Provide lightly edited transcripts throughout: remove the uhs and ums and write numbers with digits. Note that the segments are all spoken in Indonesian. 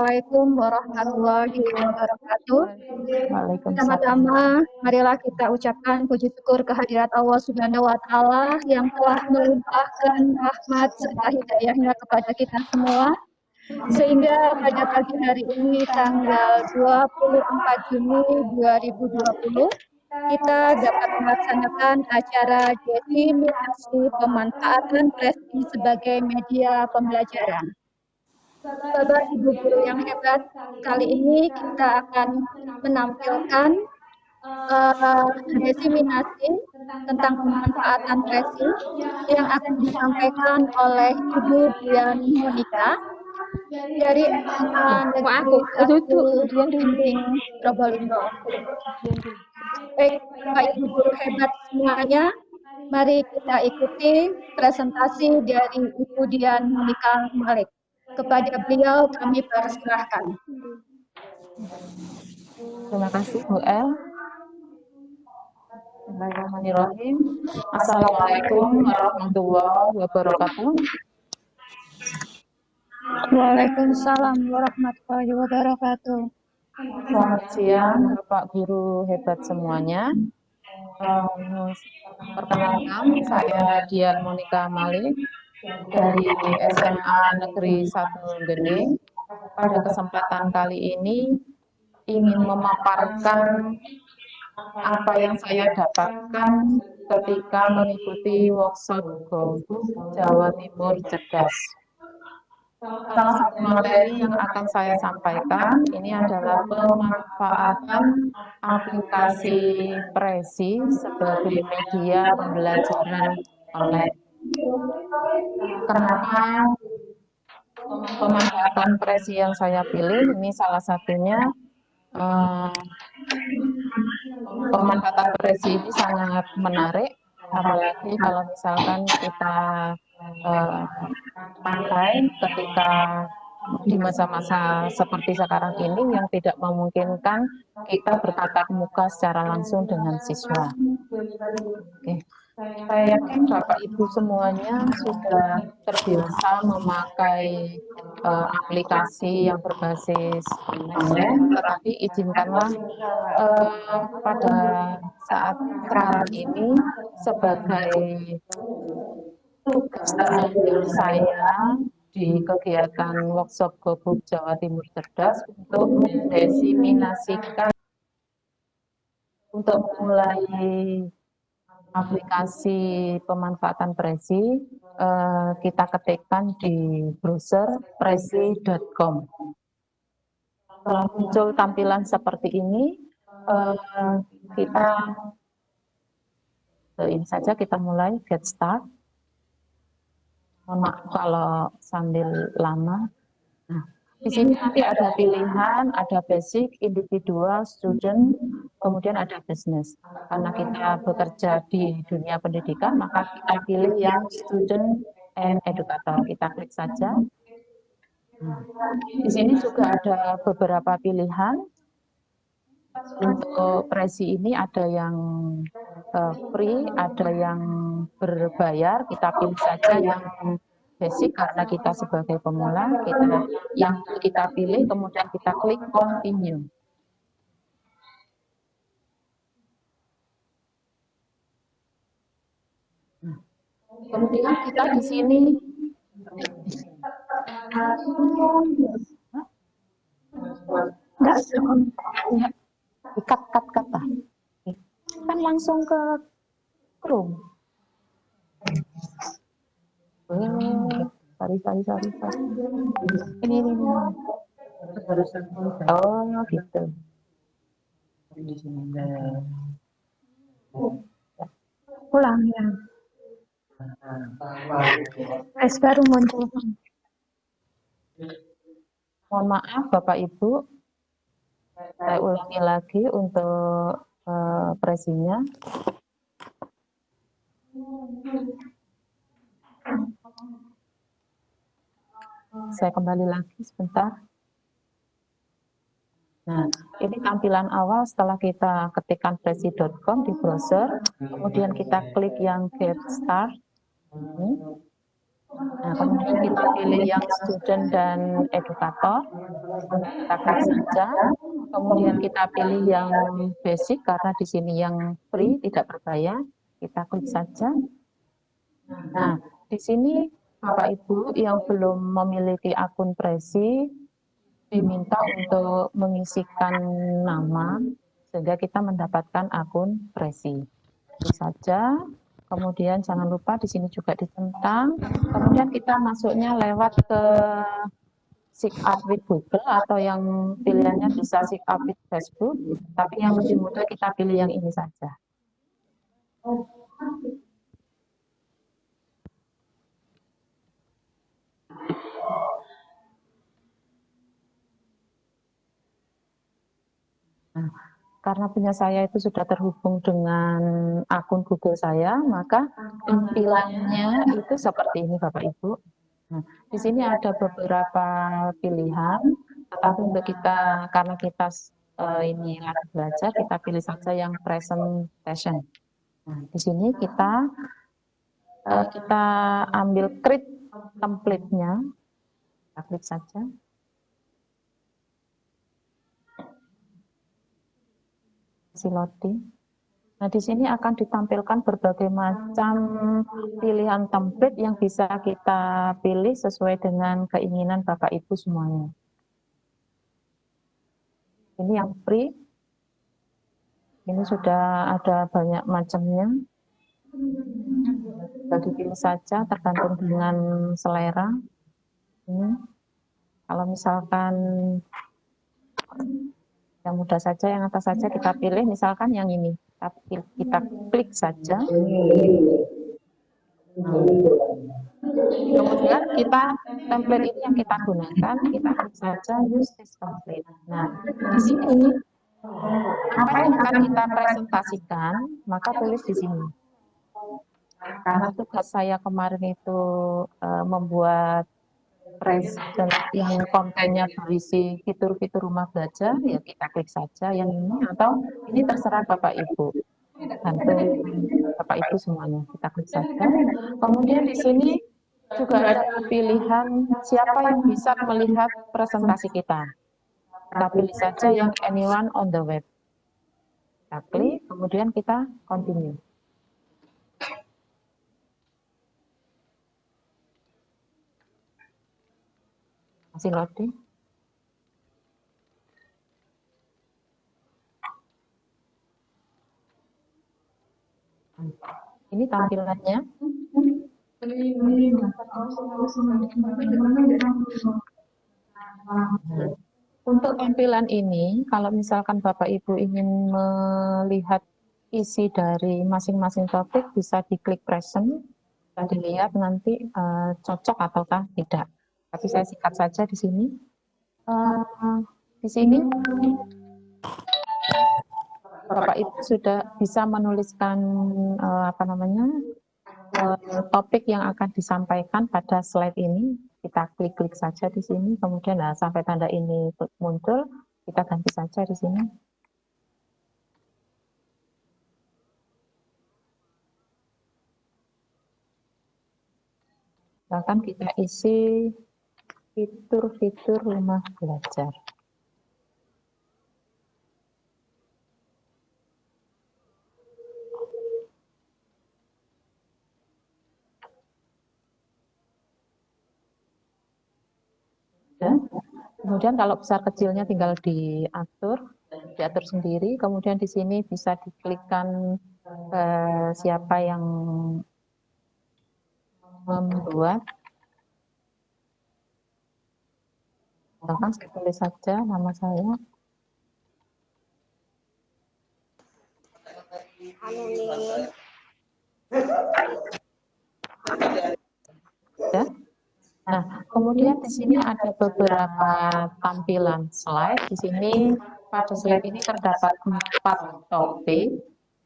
Assalamualaikum warahmatullahi wabarakatuh. Waalaikumsalam. Pertama-tama, marilah kita ucapkan puji syukur kehadirat Allah Subhanahu wa Ta'ala yang telah melimpahkan rahmat serta hidayahnya kepada kita semua, sehingga pada pagi hari ini tanggal 24 Juni 2020 kita dapat melaksanakan acara diseminasi pemanfaatan Presi sebagai media pembelajaran. Bapak Ibu guru yang hebat, kali ini kita akan menampilkan diseminasi tentang pemanfaatan Presi yang akan disampaikan oleh Ibu Dian Monika dari SMA Negeri 1 Ginting Probolinggo. Baik, Bapak Ibu guru hebat semuanya, mari kita ikuti presentasi dari Ibu Dian Monika Malik. Kepada beliau kami persilahkan. Terima kasih Bu El. Bismillahirrahmanirrahim. Assalamualaikum warahmatullahi wabarakatuh. Waalaikumsalam warahmatullahi wabarakatuh. Selamat siang Bapak Guru hebat semuanya. Perkenalkan, saya Dian Monika Malik dari SMA Negeri 1 Gending. Pada kesempatan kali ini ingin memaparkan apa yang saya dapatkan ketika mengikuti workshop GoBook Jawa Timur Cerdas. Salah satu materi yang akan saya sampaikan ini adalah pemanfaatan aplikasi Presi sebagai media pembelajaran online. Kenapa pemanfaatan Presi yang saya pilih? Ini salah satunya pemanfaatan Presi ini sangat menarik, apalagi kalau misalkan kita pakai ketika di masa-masa seperti sekarang ini yang tidak memungkinkan kita bertatap muka secara langsung dengan siswa. Oke. Saya yakin Bapak Ibu semuanya sudah terbiasa memakai aplikasi yang berbasis online, tetapi izinkanlah pada saat sekarang ini sebagai tugas terakhir saya di kegiatan workshop GoBook Jawa Timur Cerdas untuk mendiseminasikan untuk mulai aplikasi pemanfaatan Presi, kita ketikkan di browser presi.com. Setelah muncul tampilan seperti ini, ini saja kita mulai get start. Mohon maaf kalau sambil lama. Nah, di sini nanti ada pilihan, ada basic, individual, student, kemudian ada business. Karena kita bekerja di dunia pendidikan, maka kita pilih yang student and educator. Kita klik saja. Di sini juga ada beberapa pilihan. Untuk Presi ini ada yang free, ada yang berbayar. Kita pilih saja yang basic karena kita sebagai pemula, kita pilih, kemudian kita klik continue. Kemudian kita di sini cut kan langsung ke Chrome. Sorry. Ini. Oh, gitu. Pulang ya. Baru muncul. Mohon maaf Bapak Ibu, saya ulangi lagi untuk Presinya. Saya kembali lagi sebentar. Nah, ini tampilan awal setelah kita ketikkan presi.com di browser, kemudian kita klik yang get start. Nah, kemudian kita pilih yang student dan edukator, kita klik saja. Kemudian kita pilih yang basic karena di sini yang free, tidak berbayar. Kita klik saja. Nah, di sini Bapak Ibu yang belum memiliki akun Prezi diminta untuk mengisikan nama sehingga kita mendapatkan akun Prezi. Klik saja. Kemudian jangan lupa di sini juga ditentang. Kemudian kita masuknya lewat ke sign up with Google atau yang pilihannya bisa sign up with Facebook. Tapi yang lebih mudah kita pilih yang ini saja. Nah, karena punya saya itu sudah terhubung dengan akun Google saya, maka tampilannya itu seperti ini Bapak Ibu. Nah, di sini ada beberapa pilihan, tetapi untuk kita, karena kita ini lagi belajar, kita pilih saja yang presentation. Nah, di sini kita ambil create template-nya, kita klik saja. Loading. Nah, di sini akan ditampilkan berbagai macam pilihan template yang bisa kita pilih sesuai dengan keinginan Bapak Ibu semuanya. Ini yang free. Ini sudah ada banyak macamnya. Bisa dipilih saja tergantung dengan selera. Ini. Kalau misalkan yang mudah saja, yang atas saja kita pilih, misalkan yang ini. Kita klik saja. Kemudian kita template ini yang kita gunakan, kita klik saja use this template. Nah, di sini apa yang akan kita presentasikan, maka tulis di sini. Karena tugas saya kemarin itu membuat present yang kontennya berisi fitur-fitur rumah belajar, ya kita klik saja yang ini, atau ini terserah Bapak Ibu. Bantu Bapak Ibu semuanya, kita klik saja. Kemudian di sini juga ada pilihan siapa yang bisa melihat presentasi kita. Kita pilih saja yang anyone on the web. Kita klik, kemudian kita continue. Masih loading. Ini tampilannya. Untuk tampilan ini, kalau misalkan Bapak Ibu ingin melihat isi dari masing-masing topik, bisa diklik present, bisa dilihat nanti cocok ataukah tidak. Tapi saya sikat saja di sini. Di sini Bapak Ibu sudah bisa menuliskan topik yang akan disampaikan pada slide ini. Kita klik-klik saja di sini, kemudian sampai tanda ini muncul, kita ganti saja di sini. Bahkan kita isi fitur-fitur rumah belajar. Kemudian kalau besar kecilnya tinggal diatur sendiri. Kemudian di sini bisa diklikkan siapa yang membuat. Bahkan saya tulis saja nama saya. Ya. Nah, kemudian di sini ada beberapa tampilan slide. Di sini pada slide ini terdapat 4 topik.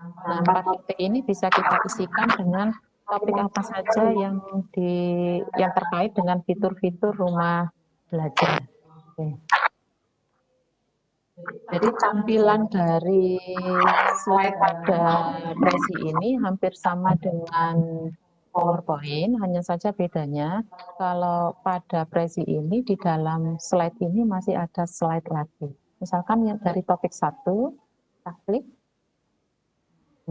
Nah, 4 topik ini bisa kita isikan dengan topik apa saja yang terkait dengan fitur-fitur rumah belajar. Oke. Jadi tampilan dari slide pada Prezi ini hampir sama dengan PowerPoint, hanya saja bedanya kalau pada Prezi ini di dalam slide ini masih ada slide lagi. Misalkan yang dari topik 1, kita klik.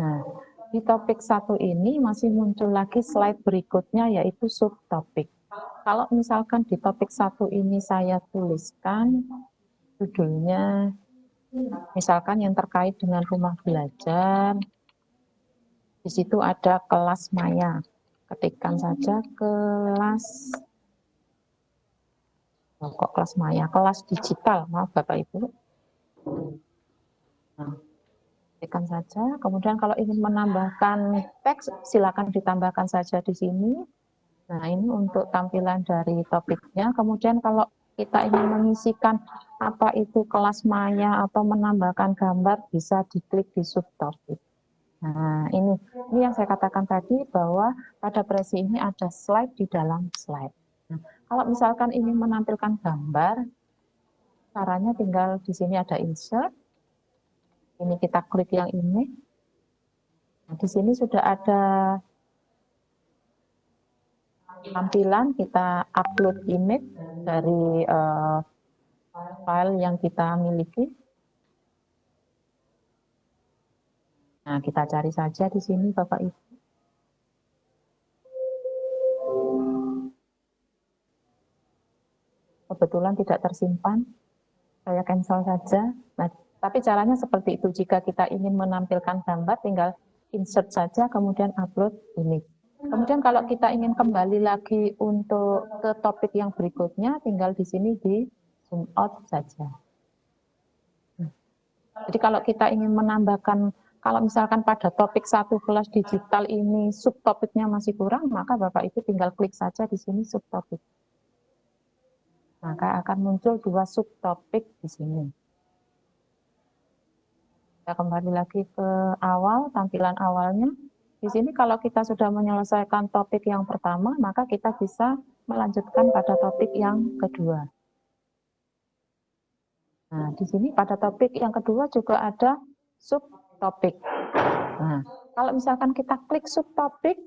Nah, di topik 1 ini masih muncul lagi slide berikutnya yaitu subtopik. Kalau misalkan di topik 1 ini saya tuliskan judulnya, misalkan yang terkait dengan rumah belajar, di situ ada kelas maya. Ketikkan saja kelas, oh, kok kelas maya, kelas digital, maaf Bapak Ibu. Nah, ketikkan saja, kemudian kalau ingin menambahkan teks, silakan ditambahkan saja di sini. Nah, ini untuk tampilan dari topiknya. Kemudian kalau kita ingin mengisikan apa itu kelas maya atau menambahkan gambar, bisa diklik di subtopik. Nah, ini yang saya katakan tadi bahwa pada Prezi ini ada slide di dalam slide. Nah, kalau misalkan ingin menampilkan gambar, caranya tinggal di sini ada insert. Ini kita klik yang ini. Nah, di sini sudah ada tampilan, kita upload image dari file yang kita miliki. Nah, kita cari saja di sini Bapak Ibu. Kebetulan tidak tersimpan, saya cancel saja. Nah, tapi caranya seperti itu. Jika kita ingin menampilkan gambar, tinggal insert saja, kemudian upload image. Kemudian kalau kita ingin kembali lagi untuk ke topik yang berikutnya, tinggal di sini di zoom out saja. Jadi kalau kita ingin menambahkan, kalau misalkan pada topik 1 kelas digital ini subtopiknya masih kurang, maka Bapak Ibu tinggal klik saja di sini subtopik. Maka akan muncul 2 subtopik di sini. Kita kembali lagi ke awal, tampilan awalnya. Di sini kalau kita sudah menyelesaikan topik yang pertama, maka kita bisa melanjutkan pada topik yang kedua. Nah, di sini pada topik yang kedua juga ada subtopik. Nah, kalau misalkan kita klik subtopik,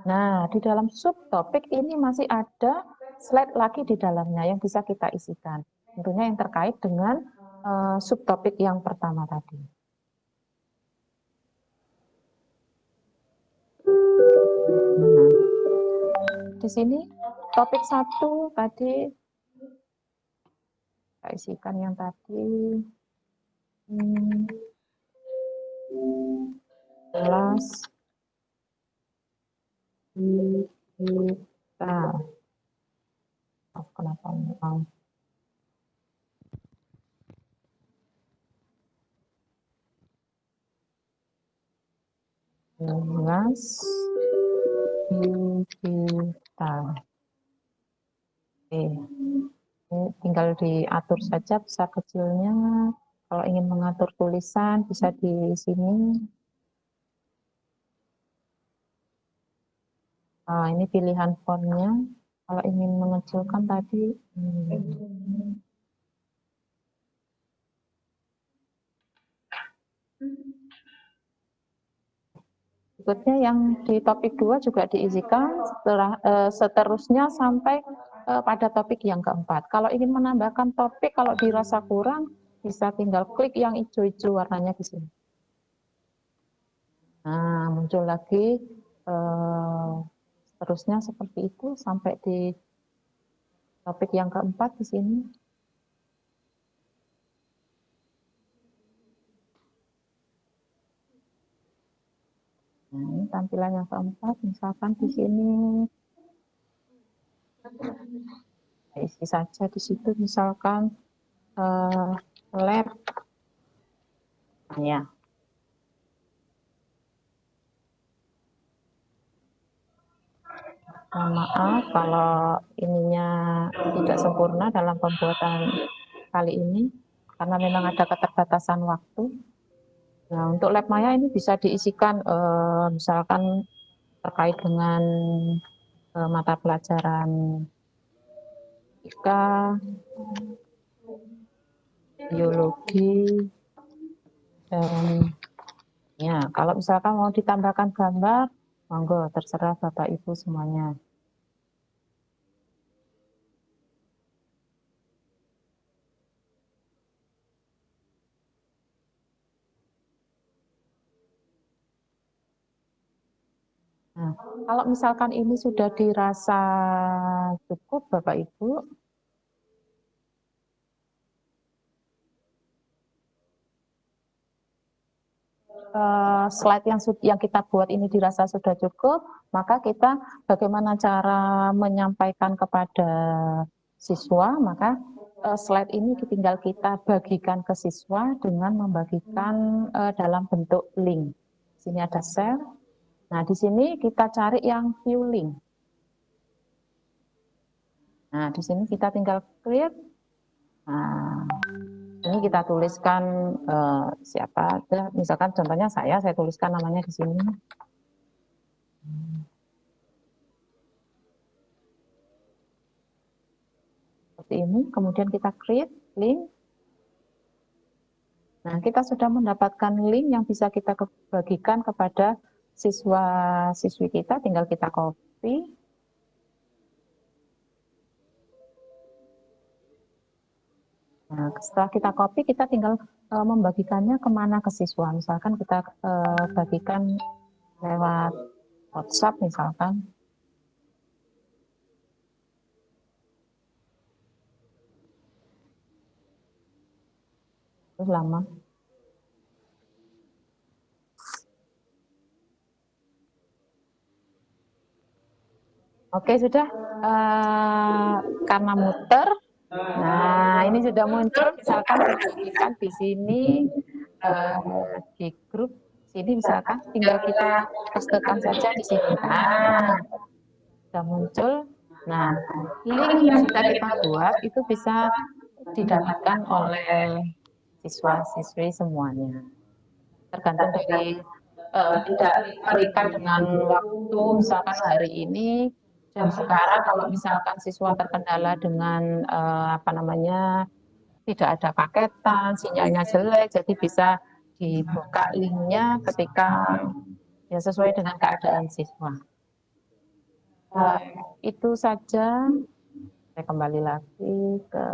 nah di dalam subtopik ini masih ada slide lagi di dalamnya yang bisa kita isikan. Tentunya yang terkait dengan subtopik yang pertama tadi. Nah, di sini topik 1 tadi kita isikan yang tadi. Kelas digital. Oh, kenapa mau? Kelas digital. Oke, ini tinggal diatur saja besar kecilnya. Kalau ingin mengatur tulisan bisa di sini. Nah, ini pilihan fontnya. Kalau ingin mengecilkan tadi, berikutnya yang di topik 2 juga diisikan, seterusnya sampai pada topik yang keempat. Kalau ingin menambahkan topik, kalau dirasa kurang, bisa tinggal klik yang hijau-hijau warnanya di sini. Nah, muncul lagi seterusnya seperti itu sampai di topik yang keempat di sini. Nah, ini tampilan yang keempat, misalkan di sini isi saja di situ, misalkan lab, ya. Mohon maaf kalau ininya tidak sempurna dalam pembuatan kali ini, karena memang ada keterbatasan waktu. Nah, untuk lab maya ini bisa diisikan misalkan terkait dengan mata pelajaran fisika, biologi, dan ya kalau misalkan mau ditambahkan gambar, Monggo, terserah Bapak Ibu semuanya. Nah, kalau misalkan ini sudah dirasa cukup Bapak Ibu, slide yang kita buat ini dirasa sudah cukup, maka kita bagaimana cara menyampaikan kepada siswa, maka slide ini tinggal kita bagikan ke siswa dengan membagikan dalam bentuk link. Sini ada share. Nah, di sini kita cari yang view link. Nah, di sini kita tinggal create. Nah, ini kita tuliskan siapa aja, misalkan contohnya saya tuliskan namanya di sini. Seperti ini, kemudian kita create link. Nah, kita sudah mendapatkan link yang bisa kita bagikan kepada siswa-siswi kita, tinggal kita copy. Nah, setelah kita copy, kita tinggal membagikannya kemana ke siswa. Misalkan kita bagikan lewat WhatsApp misalkan. Terus lama. Oke, sudah. Karena muter, nah ini sudah muncul, misalkan perhatikan di sini di grup sini misalkan tinggal kita pastekan saja di sini. Nah, sudah muncul. Nah, link yang sudah kita buat itu bisa didapatkan oleh siswa-siswi semuanya. Tergantung dari tidak terikat dengan waktu, misalkan hari ini jam sekarang kalau misalkan siswa terkendala dengan tidak ada paketan, sinyalnya jelek, jadi bisa dibuka linknya ketika ya sesuai dengan keadaan siswa. Itu saja. Saya kembali lagi ke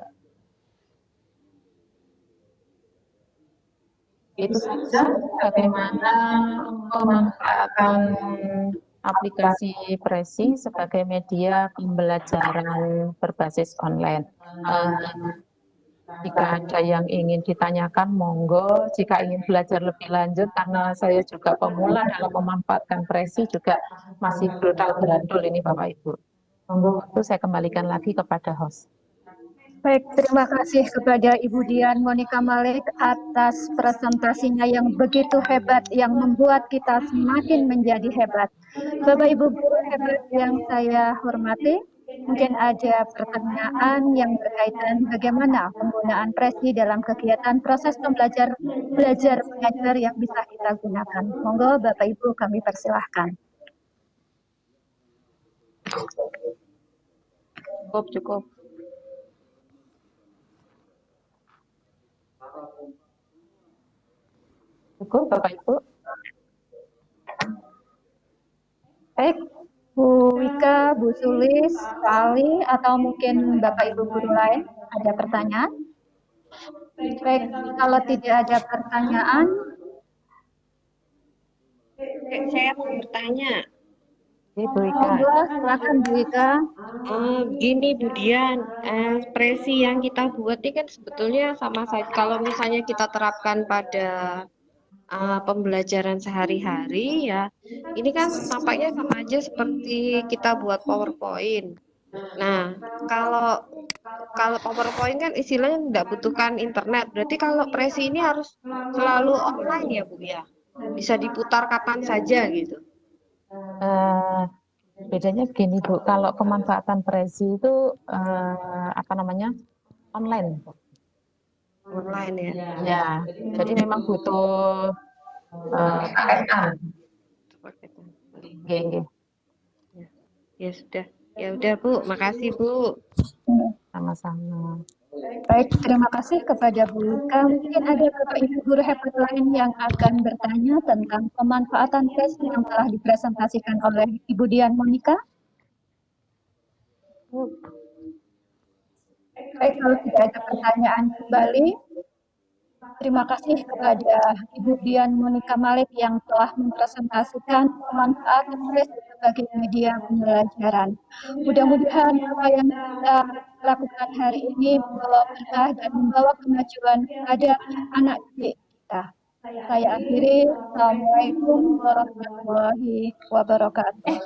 itu saja bagaimana pemanfaatan aplikasi Prezi sebagai media pembelajaran berbasis online. Jika ada yang ingin ditanyakan, monggo. Jika ingin belajar lebih lanjut, karena saya juga pemula dalam memanfaatkan Prezi, juga masih berandul ini Bapak Ibu. Monggo, itu saya kembalikan lagi kepada host. Baik, terima kasih kepada Ibu Dian Monika Malik atas presentasinya yang begitu hebat, yang membuat kita semakin menjadi hebat. Bapak Ibu guru hebat yang saya hormati, mungkin ada pertanyaan yang berkaitan bagaimana penggunaan Prezi dalam kegiatan proses belajar mengajar yang bisa kita gunakan. Monggo Bapak Ibu kami persilahkan. Cukup. Cukup Bapak Ibu. Baik, Bu Wika, Bu Sulis, Pak Ali, atau mungkin Bapak Ibu guru lain ada pertanyaan? Baik, kalau tidak ada pertanyaan, saya mau bertanya. monggo, silakan Bu Wika. Gini Bu Dian, ekspresi yang kita buat ini kan sebetulnya sama saja. Kalau misalnya kita terapkan pada pembelajaran sehari-hari ya, ini kan nampaknya sama aja seperti kita buat PowerPoint. Nah, kalau PowerPoint kan istilahnya tidak butuhkan internet. Berarti kalau Prezi ini harus selalu online ya Bu ya? Bisa diputar kapan saja gitu. Bedanya begini Bu, kalau pemanfaatan Prezi itu online. Online ya? Ya, jadi memang butuh paketan. Ya sudah. Ya udah Bu, makasih Bu. Sama-sama. Baik, terima kasih kepada Bu Lika. Mungkin ada Bapak Ibu guru hebat lain yang akan bertanya tentang pemanfaatan tes yang telah dipresentasikan oleh Ibu Dian Monika. Baik, kalau tidak ada pertanyaan kembali, terima kasih kepada Ibu Dian Monika Malik yang telah mempresentasikan pemanfaatan tes sebagai media pembelajaran. Mudah-mudahan apa yang kita lakukan hari ini membawa berkah dan membawa kemajuan pada anak didik kita. Saya akhiri. Assalamualaikum warahmatullahi wabarakatuh.